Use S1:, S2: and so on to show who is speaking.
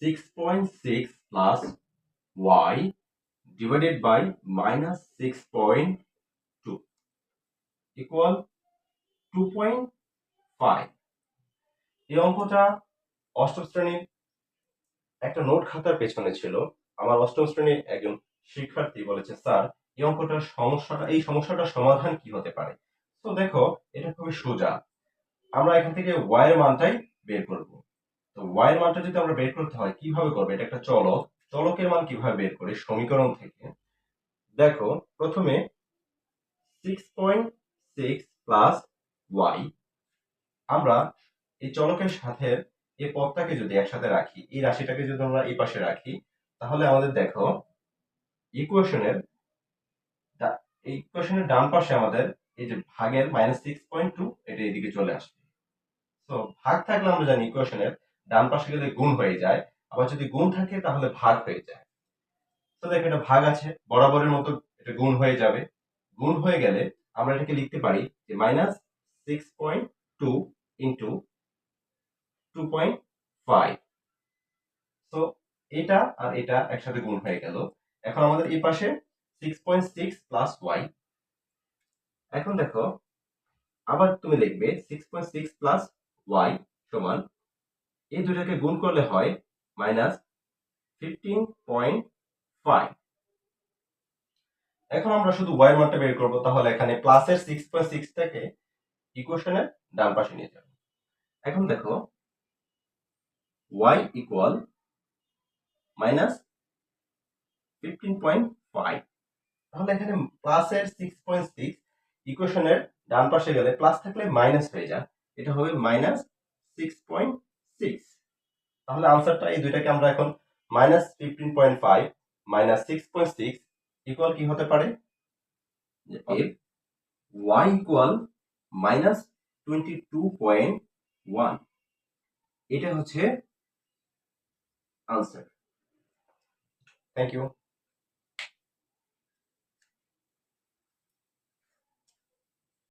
S1: 6.6 plus y divided by minus 6.2 equal 2.5। এই অঙ্কটা অষ্টম শ্রেণীর একটা নোট খাতার পেছনে ছিল। আমার অষ্টম শ্রেণীর একজন শিক্ষার্থী বলেছে, স্যার এই সমস্যাটার সমাধান কি হতে পারে? তো দেখো, এটা খুবই সোজা। আমরা এখান থেকে y এর মানটাই বের করব। তো y এর মানটা যদি আমরা বের করতে হয় কিভাবে করব? এটা একটা চলক, চলকের মান কিভাবে বের করি সমীকরণ থেকে। দেখো, প্রথমে 6.6 প্লাস y, আমরা এই চলকের সাথে এই পদটাকে যদি একসাথে রাখি, এই রাশিটাকে যদি আমরা এই পাশে রাখি, তাহলে আমাদের দেখো ইকুয়েশনের ডান পাশে আমাদের এই যে ভাগের -6.2 এটা এদিকে চলে আসবে। তো ভাগ থাকলে আমরা জানি ইকুয়েশনের ডান পাশে গেলে গুণ হয়ে যায়, আবার যদি গুণ থাকে তাহলে ভাগ হয়ে যায়। তো দেখো, এটা ভাগ আছে, বরাবরের মতো এটা গুণ হয়ে যাবে। গুণ হয়ে গেলে আমরা এটাকে লিখতে পারি যে -6.2 ইন্টু 2.5। তো এটা আর এটা একসাথে গুণ হয়ে গেল। এখন আমাদের এই পাশে 6.6 প্লাস y। এখন দেখো, আবার তুমি লিখবে 6.6 প্লাস y সমান, এই দুটাকে গুণ করলে হয় -15.5। এখন আমরা শুধু y এর মানটা বের করব, তাহলে এখানে প্লাসের 6.6 টাকে ইকুয়েশনের ডান পাশে নিয়ে যাব। এখন দেখো y ইকুয়াল -15.5, তাহলে এখানে প্লাসের 6.6 ইকুয়েশনের ডান পাশে গেলে প্লাস থাকলে মাইনাস হয়ে যায়, এটা হবে -6.6। তাহলে আনসারটা এই দুইটাকে আমরা এখন -15.5 -6.6 ইকুয়াল কি হতে পারে? y equal -22.1। এটা হচ্ছে আনসার। Thank you.